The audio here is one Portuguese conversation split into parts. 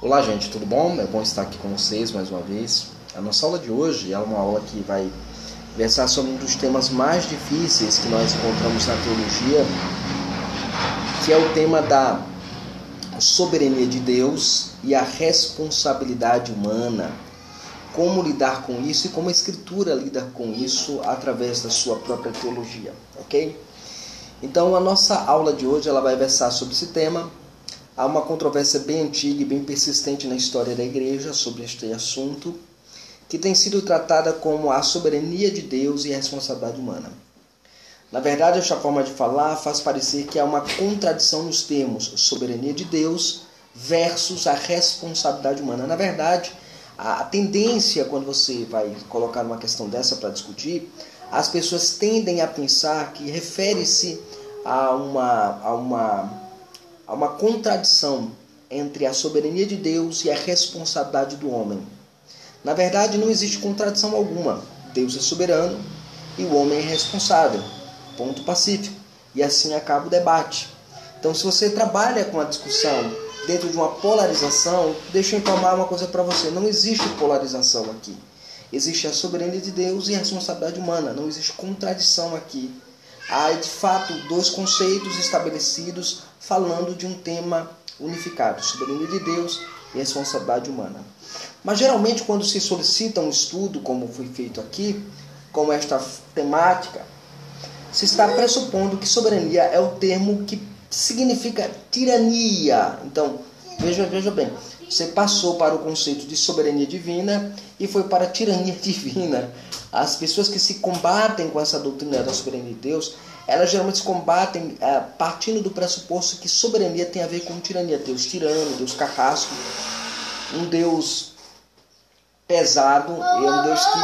Olá, gente, tudo bom? É bom estar aqui com vocês mais uma vez. A nossa aula de hoje é uma aula que vai versar sobre um dos temas mais difíceis que nós encontramos na teologia, que é o tema da soberania de Deus e a responsabilidade humana. Como lidar com isso e como a Escritura lida com isso através da sua própria teologia, ok? Então, a nossa aula de hoje ela vai versar sobre esse tema. Há uma controvérsia bem antiga e bem persistente na história da igreja sobre este assunto, que tem sido tratada como a soberania de Deus e a responsabilidade humana. Na verdade, esta forma de falar faz parecer que há uma contradição nos termos soberania de Deus versus a responsabilidade humana. Na verdade, a tendência, quando você vai colocar uma questão dessa para discutir, as pessoas tendem a pensar que refere-se a uma contradição entre a soberania de Deus e a responsabilidade do homem. Na verdade, não existe contradição alguma. Deus é soberano e o homem é responsável. Ponto pacífico. E assim acaba o debate. Então, se você trabalha com a discussão dentro de uma polarização, deixa eu informar uma coisa para você. Não existe polarização aqui. Existe a soberania de Deus e a responsabilidade humana. Não existe contradição aqui. Há, de fato, dois conceitos estabelecidos falando de um tema unificado, soberania de Deus e responsabilidade humana. Mas, geralmente, quando se solicita um estudo, como foi feito aqui, com esta temática, se está pressupondo que soberania é o termo que significa tirania. Então, veja bem, você passou para o conceito de soberania divina e foi para a tirania divina. As pessoas que se combatem com essa doutrina da soberania de Deus, elas geralmente se combatem partindo do pressuposto que soberania tem a ver com tirania. Deus tirano, Deus carrasco, um Deus pesado, e é um Deus que...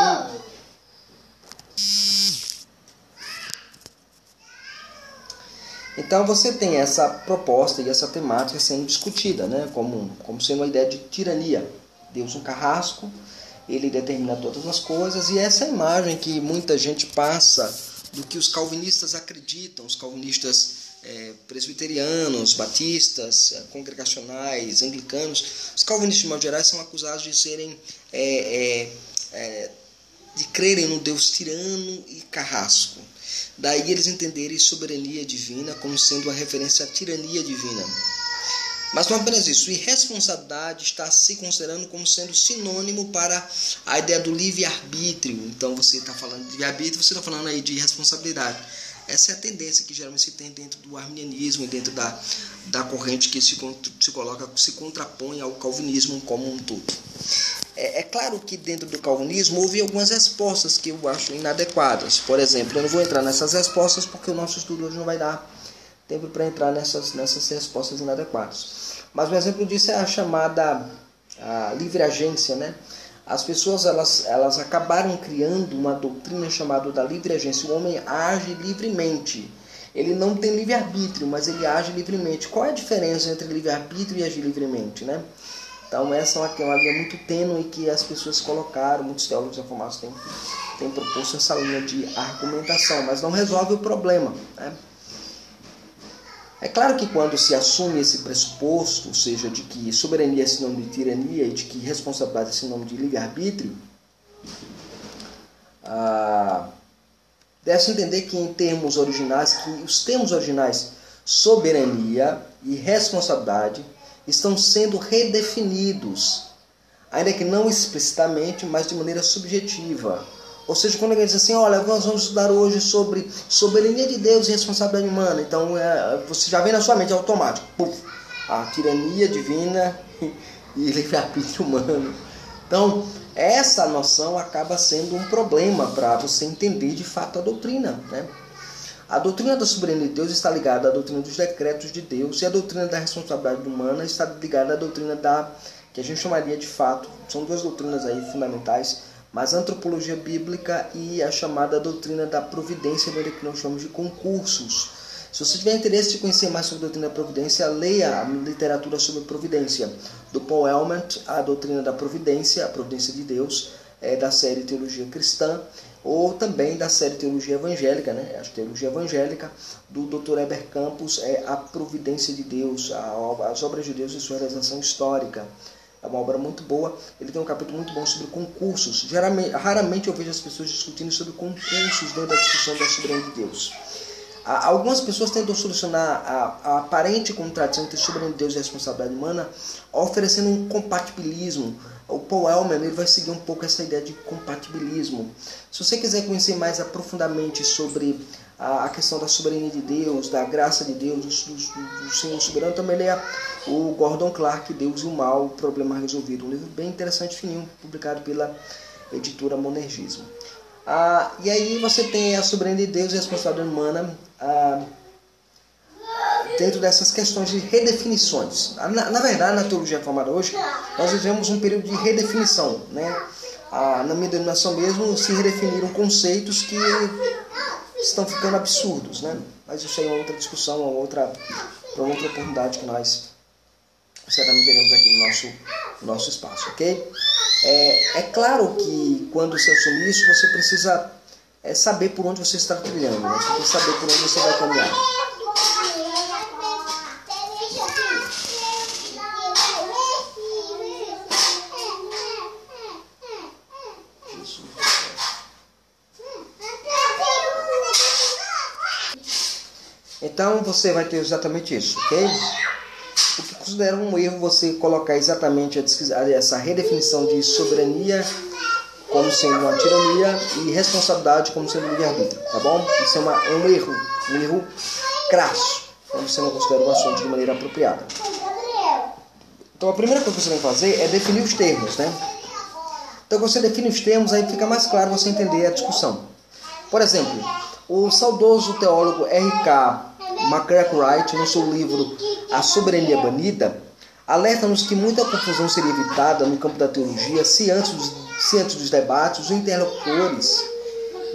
Então você tem essa proposta e essa temática sendo discutida, né? como sendo uma ideia de tirania. Deus um carrasco, ele determina todas as coisas, e essa é a imagem que muita gente passa do que os calvinistas acreditam, os calvinistas presbiterianos, batistas, congregacionais, anglicanos. Os calvinistas, de modo geral, são acusados de serem de crerem no Deus tirano e carrasco. Daí eles entenderem soberania divina como sendo uma referência à tirania divina. Mas não apenas isso, irresponsabilidade está se considerando como sendo sinônimo para a ideia do livre-arbítrio. Então você está falando de livre-arbítrio, você está falando aí de responsabilidade. Essa é a tendência que geralmente se tem dentro do arminianismo, dentro da corrente que se contrapõe ao calvinismo como um todo. É claro que dentro do calvinismo houve algumas respostas que eu acho inadequadas. Por exemplo, eu não vou entrar nessas respostas porque o nosso estudo hoje não vai dar tempo para entrar nessas respostas inadequadas. Mas um exemplo disso é a chamada livre agência, né? As pessoas elas acabaram criando uma doutrina chamada da livre agência. O homem age livremente. Ele não tem livre-arbítrio, mas ele age livremente. Qual é a diferença entre livre-arbítrio e agir livremente, né? Então essa é uma linha muito tênue que as pessoas colocaram, muitos teólogos reformados têm proposto essa linha de argumentação, mas não resolve o problema, né? É claro que quando se assume esse pressuposto, ou seja, de que soberania é sinônimo de tirania e de que responsabilidade é sinônimo de livre-arbítrio, deve-se entender que os termos originais soberania e responsabilidade estão sendo redefinidos, ainda que não explicitamente, mas de maneira subjetiva. Ou seja, quando alguém diz assim, olha, nós vamos estudar hoje sobre soberania de Deus e responsabilidade humana, então você já vem na sua mente automático, a tirania divina e livre-arbítrio humano. Então, essa noção acaba sendo um problema para você entender de fato a doutrina, né? A doutrina da soberania de Deus está ligada à doutrina dos decretos de Deus, e a doutrina da responsabilidade humana está ligada à doutrina que a gente chamaria de fato, são duas doutrinas aí fundamentais, mas a antropologia bíblica e a chamada doutrina da providência, que nós chamamos de concursos. Se você tiver interesse de conhecer mais sobre a doutrina da providência, leia a literatura sobre providência, do Paul Elmert, a doutrina da providência, a providência de Deus, da série Teologia Cristã, ou também da série Teologia Evangélica, né? A Teologia Evangélica do Dr. Heber Campos, a providência de Deus, as obras de Deus e sua realização histórica. é uma obra muito boa. Ele tem um capítulo muito bom sobre concursos. Raramente eu vejo as pessoas discutindo sobre concursos dentro da discussão da soberania de Deus. Algumas pessoas tentam solucionar a aparente contradição entre soberania de Deus e responsabilidade humana oferecendo um compatibilismo. O Paul Elman ele vai seguir um pouco essa ideia de compatibilismo. Se você quiser conhecer mais aprofundadamente sobre a questão da soberania de Deus, da graça de Deus, do Senhor soberano, também leia o Gordon Clark, Deus e o Mal, o Problema Resolvido. Um livro bem interessante, fininho, publicado pela editora Monergismo. E aí você tem a soberania de Deus e a responsabilidade humana dentro dessas questões de redefinições. Na verdade, na teologia reformada hoje, nós vivemos um período de redefinição, né? Na minha denominação mesmo, se redefiniram conceitos que estão ficando absurdos, né? Mas isso aí é uma outra discussão, uma outra oportunidade que nós certamente teremos aqui no nosso espaço, ok? É claro que quando você assumir isso, você precisa saber por onde você está trilhando, né? Você precisa saber por onde você vai caminhar. Então você vai ter exatamente isso, ok? O que considero um erro você colocar exatamente essa redefinição de soberania como sendo uma tirania e responsabilidade como sendo livre-arbítrio, tá bom? Isso é um erro crasso, quando você não considera o assunto de maneira apropriada. Então a primeira coisa que você tem que fazer é definir os termos, né? Então você define os termos, aí fica mais claro você entender a discussão. Por exemplo, o saudoso teólogo R.K. McCracken, no seu livro A Soberania Banida, alerta-nos que muita confusão seria evitada no campo da teologia se antes dos debates os interlocutores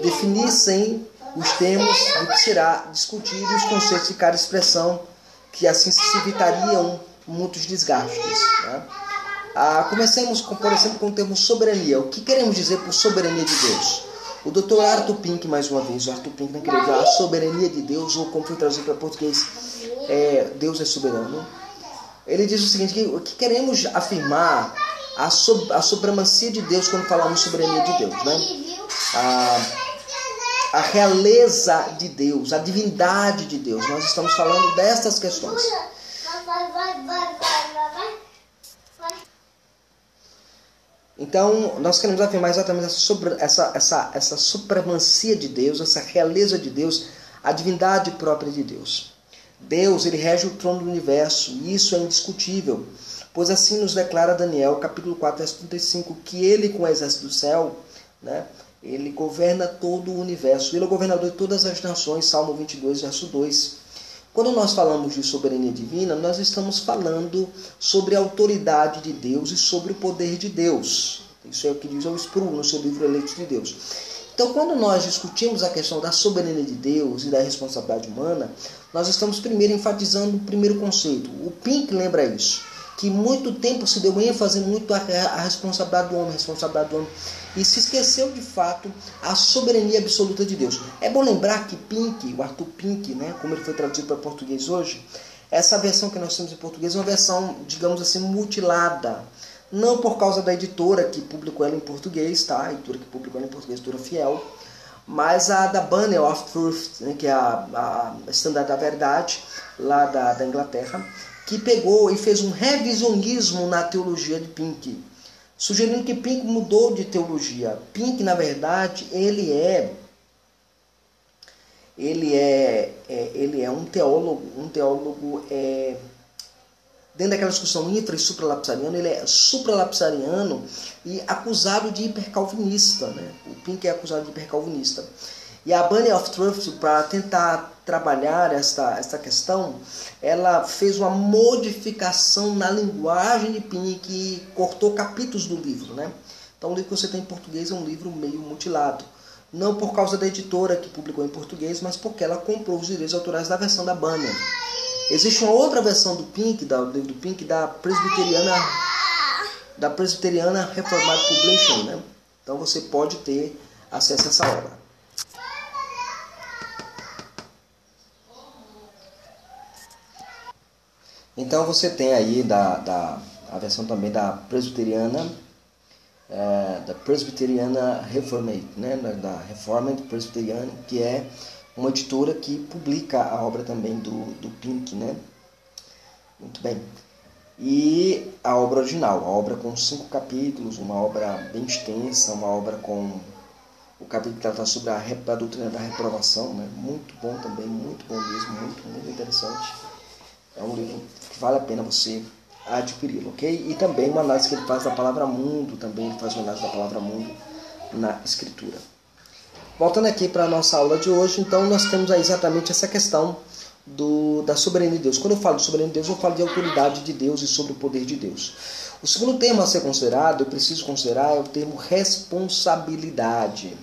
definissem os termos do que será discutido e os conceitos de cada expressão, que assim se evitariam muitos desgastes, né? Comecemos, por exemplo, com o termo soberania. O que queremos dizer por soberania de Deus? O Dr. Arthur Pink, mais uma vez, o Arthur Pink não queria dizer a soberania de Deus, ou como foi traduzido para português, Deus é soberano. Ele diz o seguinte, que queremos afirmar a supremacia de Deus quando falamos soberania de Deus, né? A realeza de Deus, a divindade de Deus. Nós estamos falando destas questões. Então, nós queremos afirmar exatamente essa supremacia de Deus, essa realeza de Deus, a divindade própria de Deus. Deus, ele rege o trono do universo, e isso é indiscutível, pois assim nos declara Daniel, capítulo 4, verso 35, que ele, com o exército do céu, né, ele governa todo o universo, ele é o governador de todas as nações, Salmo 22, verso 2. Quando nós falamos de soberania divina, nós estamos falando sobre a autoridade de Deus e sobre o poder de Deus. Isso é o que diz o Sproul no seu livro Eleitos de Deus. Então, quando nós discutimos a questão da soberania de Deus e da responsabilidade humana, nós estamos primeiro enfatizando o primeiro conceito. O Pink lembra isso, que muito tempo se deu ênfase muito à responsabilidade do homem, e se esqueceu de fato a soberania absoluta de Deus. É bom lembrar que Pink, o Arthur Pink, né, como ele foi traduzido para português hoje, essa versão que nós temos em português é uma versão, digamos assim, mutilada. Não por causa da editora que publicou ela em português, tá? A editora que publicou ela em português, editora Fiel, mas a da Banner of Truth, né, que é a Estandarte da Verdade, lá da Inglaterra, que pegou e fez um revisionismo na teologia de Pink, sugerindo que Pink mudou de teologia. Pink, na verdade, ele é um teólogo dentro daquela discussão infra e supralapsariana, ele é supralapsariano e acusado de hipercalvinista, né? O Pink é acusado de hipercalvinista. E a Banner of Truth, para tentar trabalhar esta questão, ela fez uma modificação na linguagem de Pink e cortou capítulos do livro, né? Então o livro que você tem em português é um livro meio mutilado. Não por causa da editora que publicou em português, mas porque ela comprou os direitos autorais da versão da Banner. Existe uma outra versão do Pink, do livro do Pink, da Presbyteriana Reformed Publishing, né? Então você pode ter acesso a essa obra. Então você tem aí a versão também da Presbiteriana, Reformed, né? Da Reformed Presbyterian, que é uma editora que publica a obra também do Pink, né? Muito bem. E a obra original, a obra com 5 capítulos, uma obra bem extensa, uma obra com o capítulo que trata sobre a doutrina da reprovação, né? Muito bom também, muito bom mesmo, muito interessante. É um livro que vale a pena você adquiri-lo, ok? E também uma análise que ele faz da palavra mundo, também ele faz uma análise da palavra mundo na Escritura. Voltando aqui para a nossa aula de hoje, então nós temos aí exatamente essa questão da soberania de Deus. Quando eu falo de soberania de Deus, eu falo de autoridade de Deus e sobre o poder de Deus. O segundo termo a ser considerado, eu preciso considerar, é o termo responsabilidade.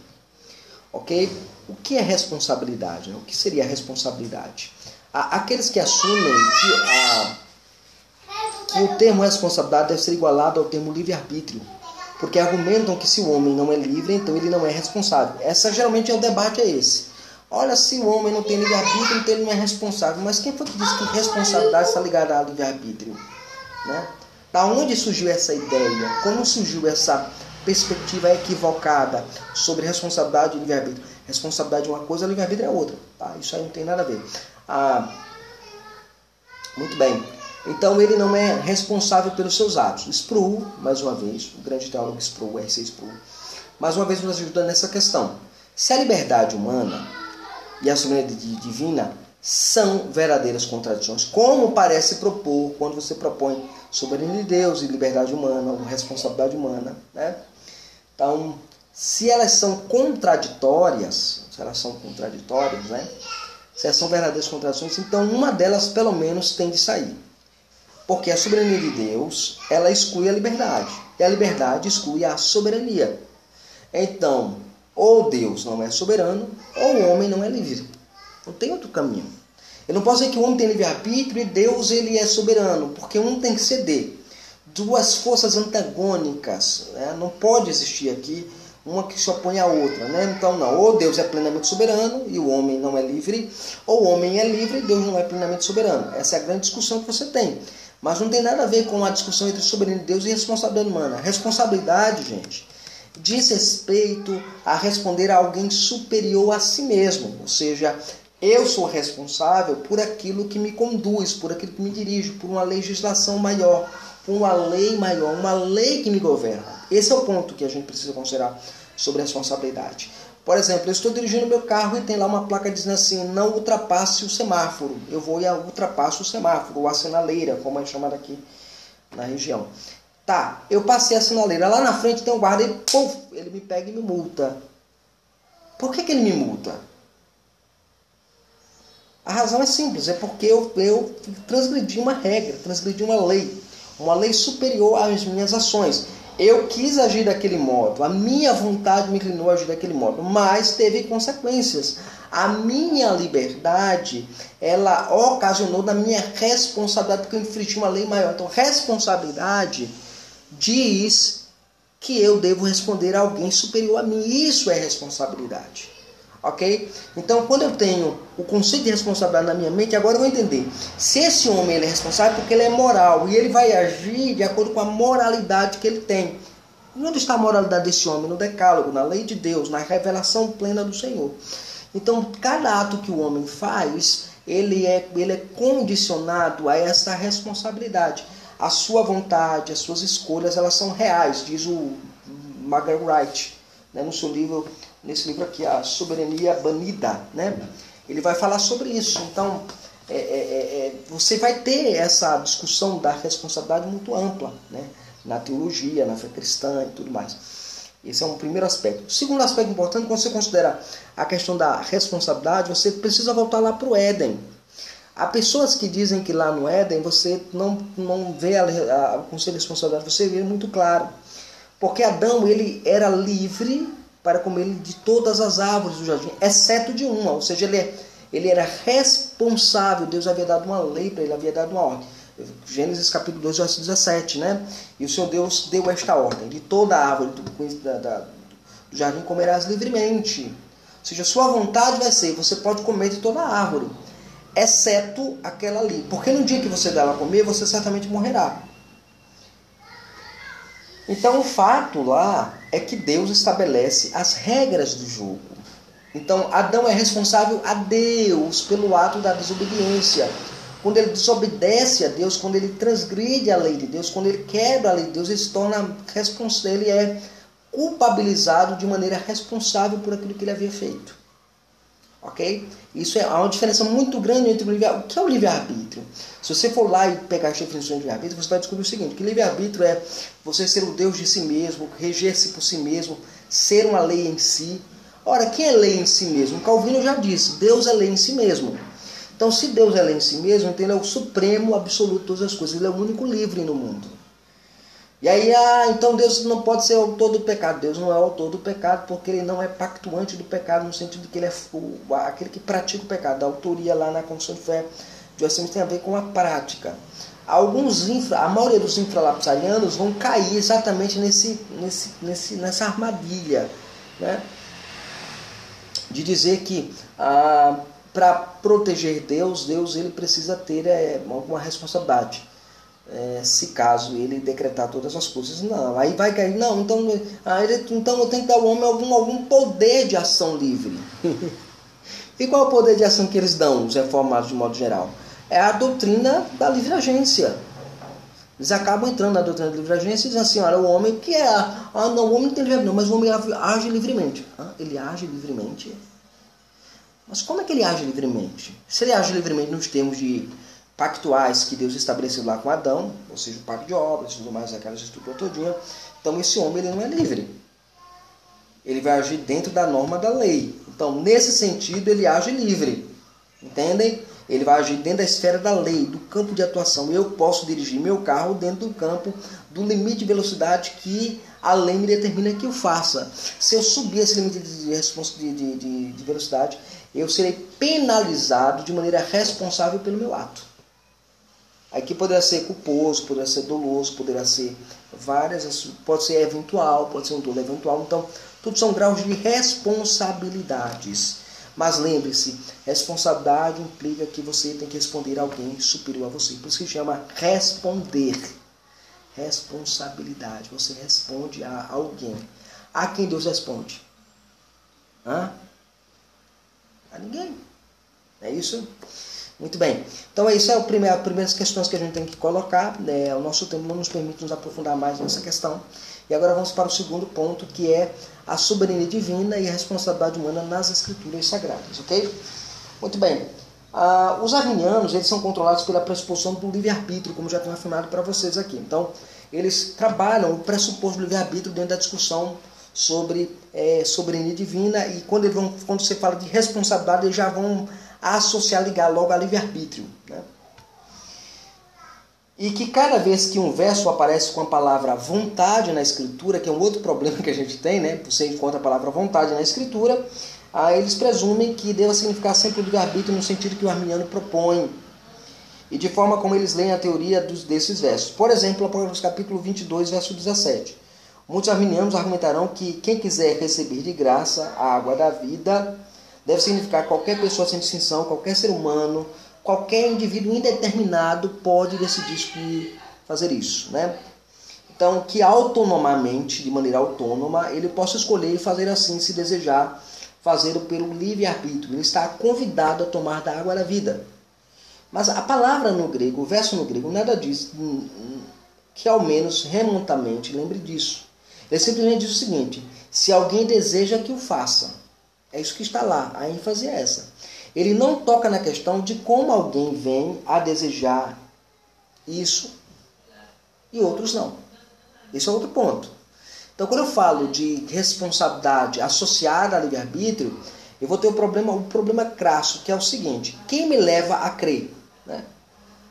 Ok? O que é responsabilidade? O que seria a responsabilidade? Aqueles que assumem que o termo responsabilidade deve ser igualado ao termo livre-arbítrio, porque argumentam que se o homem não é livre, então ele não é responsável. Geralmente o debate é esse. Olha, se o homem não tem livre-arbítrio, então ele não é responsável. Mas quem foi que disse que responsabilidade está ligada ao livre-arbítrio? Né? Da onde surgiu essa ideia? Como surgiu essa perspectiva equivocada sobre responsabilidade e livre-arbítrio? Responsabilidade é uma coisa, livre-arbítrio é outra. Tá? Isso aí não tem nada a ver. Muito bem. Então ele não é responsável pelos seus atos. Sproul, mais uma vez, o grande teólogo Sproul, R.C. Sproul, mais uma vez nos ajuda nessa questão. Se a liberdade humana e a soberania divina são verdadeiras contradições, como parece propor quando você propõe soberania de Deus e liberdade humana, ou responsabilidade humana, né? Então, se elas são contraditórias, né? Se elas são verdadeiras contradições, então uma delas pelo menos tem de sair. Porque a soberania de Deus, ela exclui a liberdade. E a liberdade exclui a soberania. Então, ou Deus não é soberano, ou o homem não é livre. Não tem outro caminho. Eu não posso dizer que o homem tem livre-arbítrio e Deus ele é soberano, porque um tem que ceder. Duas forças antagônicas, né? Não pode existir aqui uma que se opõe à outra, né? Então não, ou Deus é plenamente soberano e o homem não é livre, ou o homem é livre e Deus não é plenamente soberano. Essa é a grande discussão que você tem. Mas não tem nada a ver com a discussão entre soberania de Deus e responsabilidade humana. Responsabilidade, gente, diz respeito a responder a alguém superior a si mesmo. Ou seja, eu sou responsável por aquilo que me conduz, por aquilo que me dirige, por uma legislação maior, por uma lei maior, uma lei que me governa. Esse é o ponto que a gente precisa considerar sobre responsabilidade. Por exemplo, eu estou dirigindo meu carro e tem lá uma placa dizendo assim, não ultrapasse o semáforo. Eu vou e ultrapasso o semáforo, ou a sinaleira, como é chamado aqui na região. Tá, eu passei a sinaleira, lá na frente tem um guarda e puf, ele me pega e me multa. Por que ele me multa? A razão é simples, é porque eu transgredi uma regra, transgredi uma lei superior às minhas ações. Eu quis agir daquele modo, a minha vontade me inclinou a agir daquele modo, mas teve consequências. A minha liberdade, ela ocasionou na minha responsabilidade, porque eu infringi uma lei maior. Então, responsabilidade diz que eu devo responder a alguém superior a mim. Isso é responsabilidade. Ok? Então, quando eu tenho o conceito de responsabilidade na minha mente, agora eu vou entender. Se esse homem ele é responsável porque ele é moral e ele vai agir de acordo com a moralidade que ele tem. E onde está a moralidade desse homem? No decálogo, na lei de Deus, na revelação plena do Senhor. Então, cada ato que o homem faz, ele é condicionado a essa responsabilidade. A sua vontade, as suas escolhas, elas são reais, diz o Margaret Wright, né, no seu livro, nesse livro aqui, A Soberania Banida, né? Ele vai falar sobre isso. Então, você vai ter essa discussão da responsabilidade muito ampla, né? Na teologia, na fé cristã e tudo mais. Esse é um primeiro aspecto. O segundo aspecto importante, quando você considera a questão da responsabilidade, você precisa voltar lá para o Éden. Há pessoas que dizem que lá no Éden você não vê o conceito de responsabilidade, você vê muito claro. Porque Adão ele era livre para comer de todas as árvores do jardim, exceto de uma. Ou seja, ele era responsável. Deus havia dado uma lei para ele, havia dado uma ordem. Gênesis capítulo 2, versículo 17, né? E o Senhor Deus deu esta ordem: de toda a árvore do jardim comerás livremente. Ou seja, a sua vontade vai ser, você pode comer de toda a árvore, exceto aquela ali. Porque no dia que você dela a comer, você certamente morrerá. Então o fato lá é que Deus estabelece as regras do jogo. Então Adão é responsável a Deus pelo ato da desobediência. Quando ele desobedece a Deus, quando ele transgride a lei de Deus, quando ele quebra a lei de Deus, ele se torna responsável, ele é culpabilizado de maneira responsável por aquilo que ele havia feito. Ok? Isso há uma diferença muito grande entre o que é o livre-arbítrio. Se você for lá e pegar as definições de livre-arbítrio, você vai descobrir o seguinte, que livre-arbítrio é você ser o Deus de si mesmo, reger-se por si mesmo, ser uma lei em si. Ora, quem é lei em si mesmo? Calvino já disse, Deus é lei em si mesmo. Então, se Deus é lei em si mesmo, então ele é o supremo, absoluto de todas as coisas. Ele é o único livre no mundo. E aí, então Deus não pode ser o autor do pecado. Deus não é o autor do pecado porque ele não é pactuante do pecado, no sentido de que ele é aquele que pratica o pecado. A autoria lá na Confissão de Fé de Westminster tem a ver com a prática. A maioria dos infralapsarianos vão cair exatamente nessa armadilha, né? De dizer que para proteger Deus ele precisa ter alguma responsabilidade. Se caso ele decretar todas as coisas, não, aí vai cair, não, então eu tenho que dar ao homem algum poder de ação livre. E qual é o poder de ação que eles dão, os reformados de modo geral? É a doutrina da livre agência. Eles acabam entrando na doutrina da livre agência e dizem assim, olha, o homem que é, não, o homem não tem livre, não, mas o homem age livremente. Ele age livremente? Mas como é que ele age livremente? Se ele age livremente nos termos de pactuais que Deus estabeleceu lá com Adão, ou seja, o pacto de obras, tudo mais, aquelas estruturas todinha, então esse homem ele não é livre. Ele vai agir dentro da norma da lei. Então, nesse sentido, ele age livre. Entendem? Ele vai agir dentro da esfera da lei, do campo de atuação. Eu posso dirigir meu carro dentro do campo do limite de velocidade que a lei me determina que eu faça. Se eu subir esse limite de velocidade, eu serei penalizado de maneira responsável pelo meu ato. Aqui poderá ser culposo, poderá ser doloso, poderá ser pode ser eventual, pode ser um dolo eventual. Então, tudo são graus de responsabilidades. Mas lembre-se, responsabilidade implica que você tem que responder a alguém superior a você. Por isso que chama responder. Responsabilidade. Você responde a alguém. A quem Deus responde? A ninguém. É isso? Muito bem. Então, isso é as primeiras questões que a gente tem que colocar. O nosso tempo não nos permite nos aprofundar mais nessa questão. E agora vamos para o segundo ponto, que é a soberania divina e a responsabilidade humana nas escrituras sagradas. Ok? Muito bem. Os arminianos, eles são controlados pela pressuposição do livre-arbítrio, como já tenho afirmado para vocês aqui. Então, eles trabalham o pressuposto do livre-arbítrio dentro da discussão sobre soberania divina, e quando você fala de responsabilidade, eles já vão ligar logo a livre-arbítrio, né? E que cada vez que um verso aparece com a palavra vontade na escritura, que é um outro problema que a gente tem, né? Você encontra a palavra vontade na escritura, eles presumem que deva significar sempre o livre-arbítrio no sentido que o arminiano propõe, e de forma como eles leem a teoria desses versos. Por exemplo, Apocalipse capítulo 22, verso 17. Muitos arminianos argumentarão que quem quiser receber de graça a água da vida deve significar qualquer pessoa sem distinção, qualquer ser humano, qualquer indivíduo indeterminado pode decidir fazer isso, né? Então, que autonomamente, de maneira autônoma, ele possa escolher e fazer assim, se desejar, fazê-lo pelo livre-arbítrio. Ele está convidado a tomar da água da vida. Mas a palavra no grego, o verso no grego, nada diz que ao menos remotamente lembre disso. Ele simplesmente diz o seguinte: se alguém deseja que o faça. É isso que está lá, a ênfase é essa. Ele não toca na questão de como alguém vem a desejar isso e outros não. Esse é outro ponto. Então, quando eu falo de responsabilidade associada ao livre-arbítrio, eu vou ter um problema crasso, que é o seguinte: quem me leva a crer? Né?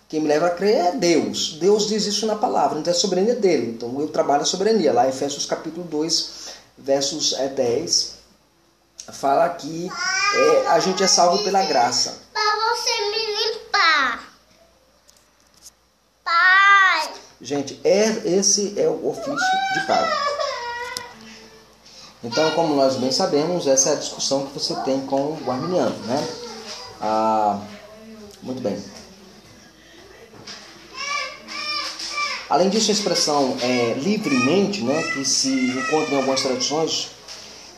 Quem me leva a crer é Deus. Deus diz isso na palavra, então é a soberania dele. Então eu trabalho a soberania. Lá em Efésios capítulo 2, versos 10, fala que a gente é salvo pela graça. Para você me limpar. Pai. Gente, esse é o ofício de pai. Então, como nós bem sabemos, essa é a discussão que você tem com o arminiano, né? Muito bem. Além disso, a expressão livremente, né, que se encontra em algumas traduções,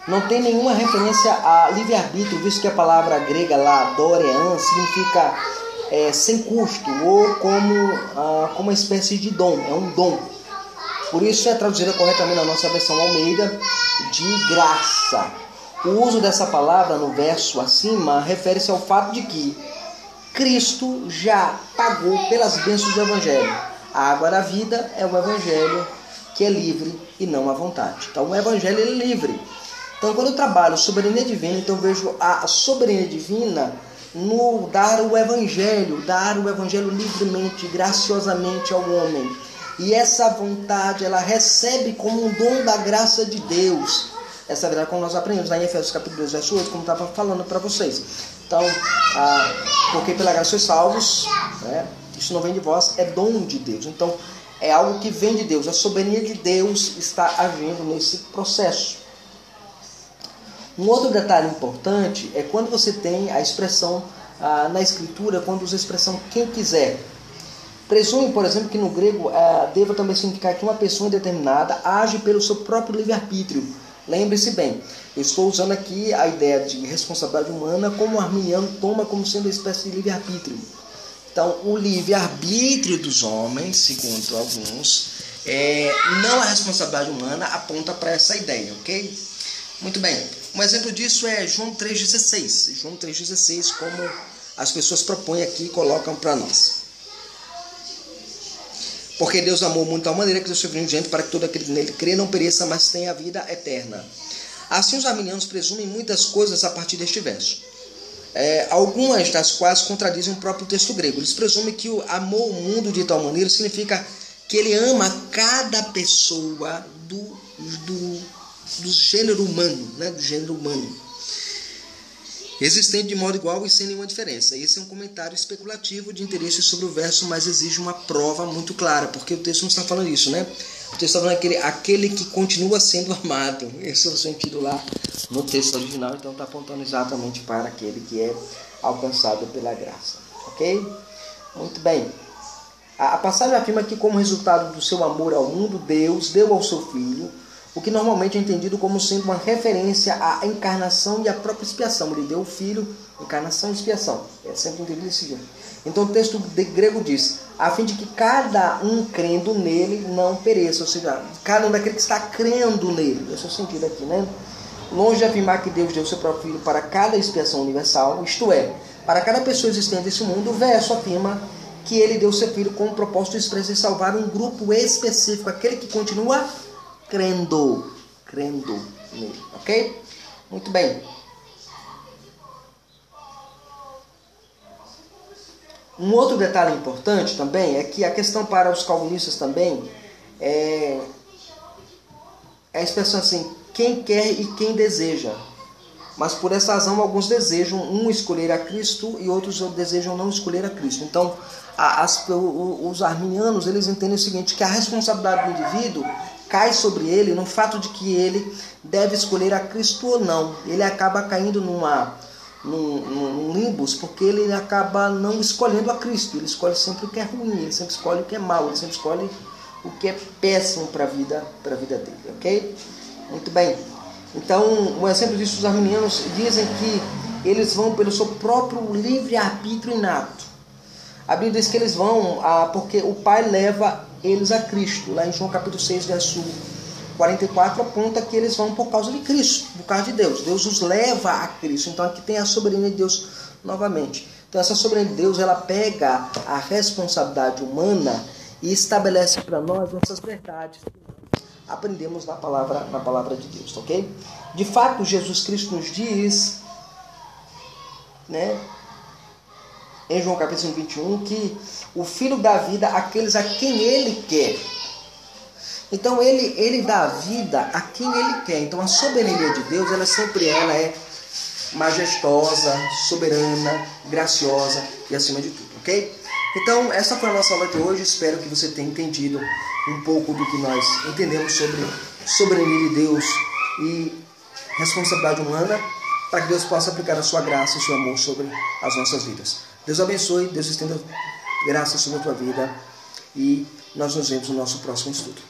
não tem nenhuma referência a livre-arbítrio, visto que a palavra grega lá, dorean, significa sem custo ou como uma espécie de dom, é um dom. Por isso é traduzida corretamente na nossa versão Almeida de graça. O uso dessa palavra no verso acima refere-se ao fato de que Cristo já pagou pelas bênçãos do Evangelho. A água da vida é o Evangelho que é livre e não à vontade. Então o Evangelho é livre. Então quando eu trabalho soberania divina, então eu vejo a soberania divina no dar o Evangelho livremente, graciosamente ao homem. E essa vontade, ela recebe como um dom da graça de Deus. Essa é a verdade como nós aprendemos lá em Efésios capítulo 2, verso 8, como estava falando para vocês. Então, porque pela graça sois salvos, né? Isso não vem de vós, é dom de Deus. Então, é algo que vem de Deus. A soberania de Deus está agindo nesse processo. Um outro detalhe importante é quando você tem a expressão na escritura, quando usa a expressão quem quiser. Presume, por exemplo, que no grego deva também significar que uma pessoa determinada age pelo seu próprio livre-arbítrio. Lembre-se bem, eu estou usando aqui a ideia de responsabilidade humana como o arminiano toma como sendo uma espécie de livre-arbítrio. Então, o livre-arbítrio dos homens, segundo alguns, não a responsabilidade humana aponta para essa ideia, ok? Muito bem. Um exemplo disso é João 3,16. João 3,16, como as pessoas propõem aqui e colocam para nós. Porque Deus amou muito de tal maneira que Deus se unigênito para que todo aquele que nele crê não pereça, mas tenha a vida eterna. Assim os arminianos presumem muitas coisas a partir deste verso. Algumas das quais contradizem o próprio texto grego. Eles presumem que o amou o mundo de tal maneira significa que ele ama cada pessoa do gênero humano, né? Do gênero humano. Existente de modo igual e sem nenhuma diferença. Esse é um comentário especulativo de interesse sobre o verso, mas exige uma prova muito clara, porque o texto não está falando isso, né? O texto está falando aquele que continua sendo amado. Esse é o sentido lá no texto original, então está apontando exatamente para aquele que é alcançado pela graça. Ok? Muito bem. A passagem afirma que, como resultado do seu amor ao mundo, Deus deu ao seu Filho o que normalmente é entendido como sendo uma referência à encarnação e à própria expiação. Ele deu o Filho, encarnação e expiação. É sempre entendido desse jeito. Então o texto grego diz, a fim de que cada um crendo nele não pereça. Ou seja, cada um daquele que está crendo nele. Esse é o sentido aqui, né? Longe de afirmar que Deus deu o seu próprio Filho para cada expiação universal, isto é, para cada pessoa existente nesse mundo, o verso afirma que ele deu o seu Filho com o propósito expresso de salvar um grupo específico, aquele que continua crendo nele, ok? Muito bem. Um outro detalhe importante também é que a questão para os calvinistas também é a expressão assim, quem quer e quem deseja. Mas por essa razão alguns desejam escolher a Cristo e outros desejam não escolher a Cristo. Então os arminianos eles entendem o seguinte, que a responsabilidade do indivíduo cai sobre ele no fato de que ele deve escolher a Cristo ou não. Ele acaba caindo num limbus, porque ele acaba não escolhendo a Cristo. Ele escolhe sempre o que é ruim, ele sempre escolhe o que é mau, ele sempre escolhe o que é péssimo para a vida dele, ok? Muito bem. Então, um exemplo disso, os arminianos dizem que eles vão pelo seu próprio livre-arbítrio inato. A Bíblia diz que eles vão porque o Pai leva eles a Cristo. Lá em João capítulo 6, verso 44, aponta que eles vão por causa de Cristo, por causa de Deus. Deus os leva a Cristo. Então aqui tem a soberania de Deus novamente. Então essa soberania de Deus, ela pega a responsabilidade humana e estabelece para nós essas verdades que nós aprendemos na palavra de Deus, ok? De fato, Jesus Cristo nos diz, né, em João capítulo 21, que o Filho dá vida àqueles a quem Ele quer. Então ele dá vida a quem Ele quer. Então a soberania de Deus, ela sempre é majestosa, soberana, graciosa e acima de tudo, ok? Então essa foi a nossa aula de hoje. Espero que você tenha entendido um pouco do que nós entendemos sobre soberania de Deus e responsabilidade humana, para que Deus possa aplicar a sua graça e o seu amor sobre as nossas vidas. Deus abençoe, Deus estenda graça sobre a tua vida e Nós nos vemos no nosso próximo estudo.